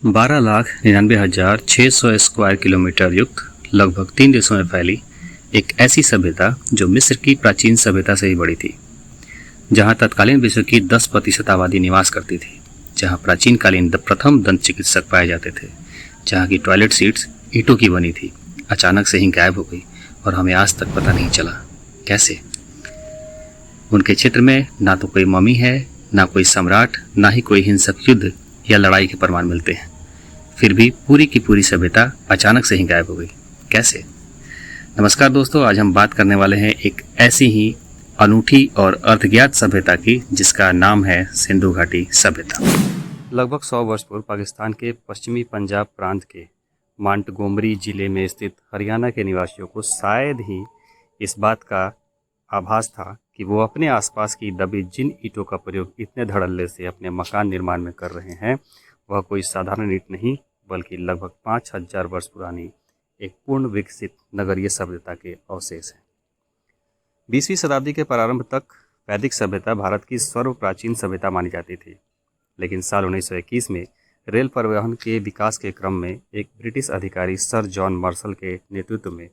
12,99,600 square kilometre युक्त लगभग 3 देशों में फैली एक ऐसी सभ्यता जो मिस्र की प्राचीन सभ्यता से ही बड़ी थी, जहां तत्कालीन विश्व की 10% आबादी निवास करती थी, जहां प्राचीन कालीन प्रथम दंत चिकित्सक पाए जाते थे, जहां की टॉयलेट सीट्स ईंटों की बनी थी, अचानक से ही गायब हो गई और हमें आज तक पता नहीं चला कैसे। उनके क्षेत्र में ना तो कोई मम्मी है, ना कोई सम्राट, ना ही कोई हिंसक युद्ध या लड़ाई के प्रमाण मिलते हैं। फिर भी पूरी की पूरी सभ्यता अचानक से ही गायब हो गई, कैसे? नमस्कार दोस्तों, आज हम बात करने वाले हैं एक ऐसी ही अनूठी और अर्थज्ञात सभ्यता की जिसका नाम है सिंधु घाटी सभ्यता। लगभग 100 वर्ष पूर्व पाकिस्तान के पश्चिमी पंजाब प्रांत के मांटगोमरी जिले में स्थित हरियाणा के निवासियों को शायद ही इस बात का आभास था कि वो अपने आसपास की दबी जिन ईंटों का प्रयोग इतने धड़ल्ले से अपने मकान निर्माण में कर रहे हैं, वह कोई साधारण ईंट नहीं बल्कि लगभग 5000 वर्ष पुरानी एक पूर्ण विकसित नगरीय सभ्यता के अवशेष हैं। 20वीं शताब्दी के प्रारंभ तक वैदिक सभ्यता भारत की सर्वप्राचीन सभ्यता मानी जाती थी, लेकिन साल 1921 में रेल परिवहन के विकास के क्रम में एक ब्रिटिश अधिकारी सर जॉन मार्शल के नेतृत्व में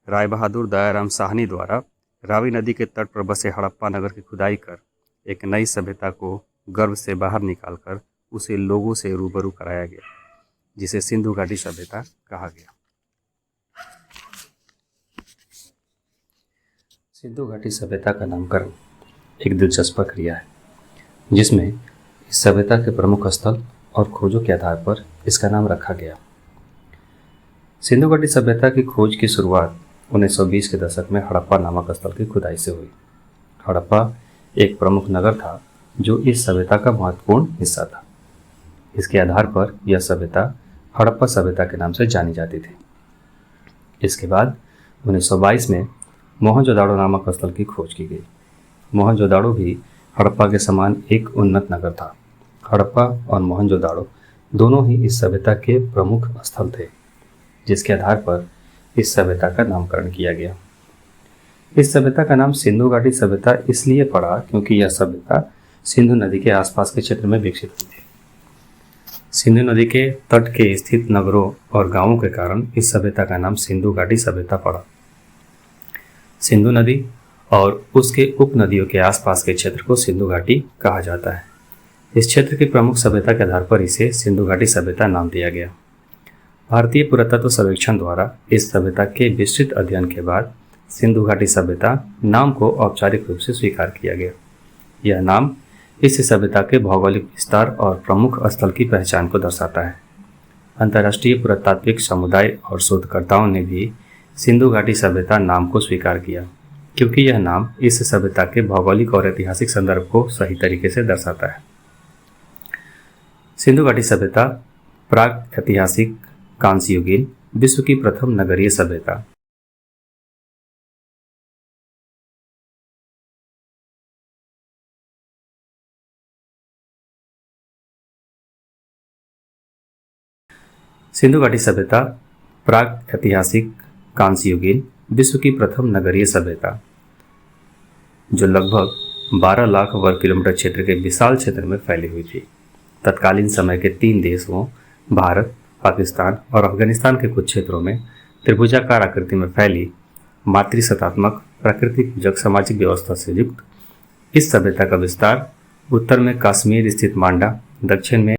राय बहादुर दयाराम साहनी द्वारा रावी नदी के तट पर बसे हड़प्पा नगर की खुदाई कर एक नई सभ्यता को गर्भ से बाहर निकालकर उसे लोगों से रूबरू कराया गया, जिसे सिंधु घाटी सभ्यता कहा गया। सिंधु घाटी सभ्यता का नामकरण एक दिलचस्प प्रक्रिया है, जिसमें इस सभ्यता के प्रमुख स्थल और खोजों के आधार पर इसका नाम रखा गया। सिंधु घाटी सभ्यता की खोज की शुरुआत 1920 के दशक में हड़प्पा नामक स्थल की खुदाई से हुई। हड़प्पा एक प्रमुख नगर था जो इस सभ्यता का महत्वपूर्ण हिस्सा था। इसके आधार पर यह सभ्यता हड़प्पा सभ्यता के नाम से जानी जाती थी। इसके बाद 1922 में मोहनजोदाड़ो नामक स्थल की खोज की गई। मोहनजोदाड़ो भी हड़प्पा के समान एक उन्नत नगर था। हड़प्पा और मोहनजोदाड़ो दोनों ही इस सभ्यता के प्रमुख स्थल थे, जिसके आधार पर इस सभ्यता का नामकरण किया गया। इस सभ्यता का नाम सिंधु घाटी सभ्यता इसलिए पड़ा क्योंकि यह सभ्यता सिंधु नदी के आसपास के क्षेत्र में विकसित हुई थी। सिंधु नदी के तट के स्थित नगरों और गांवों के कारण इस सभ्यता का नाम सिंधु घाटी सभ्यता पड़ा। सिंधु नदी और उसके उपनदियों के आसपास के क्षेत्र को सिंधु घाटी कहा जाता है। इस क्षेत्र की प्रमुख सभ्यता के आधार पर इसे सिंधु घाटी सभ्यता नाम दिया गया। भारतीय पुरातत्व सर्वेक्षण द्वारा इस सभ्यता के विस्तृत अध्ययन के बाद सिंधु घाटी सभ्यता नाम को औपचारिक रूप से स्वीकार किया गया। यह नाम इस सभ्यता के भौगोलिक विस्तार और प्रमुख स्थल की पहचान को दर्शाता है। अंतर्राष्ट्रीय पुरातात्विक समुदाय और शोधकर्ताओं ने भी सिंधु घाटी सभ्यता नाम को स्वीकार किया, क्योंकि यह नाम इस सभ्यता के भौगोलिक और ऐतिहासिक संदर्भ को सही तरीके से दर्शाता है। सिंधु घाटी सभ्यता प्राग ऐतिहासिक कांस्य युगीन विश्व की प्रथम नगरीय सभ्यता। सिंधु घाटी सभ्यता प्राग ऐतिहासिक कांस्य युगीन विश्व की प्रथम नगरीय सभ्यता, जो लगभग 12 लाख वर्ग किलोमीटर क्षेत्र के विशाल क्षेत्र में फैली हुई थी। तत्कालीन समय के 3 देशों भारत, पाकिस्तान और अफगानिस्तान के कुछ क्षेत्रों में त्रिभुजाकार आकृति में फैली मातृसत्तात्मक प्राकृतिक जग सामाजिक व्यवस्था से युक्त इस सभ्यता का विस्तार उत्तर में कश्मीर स्थित मांडा, दक्षिण में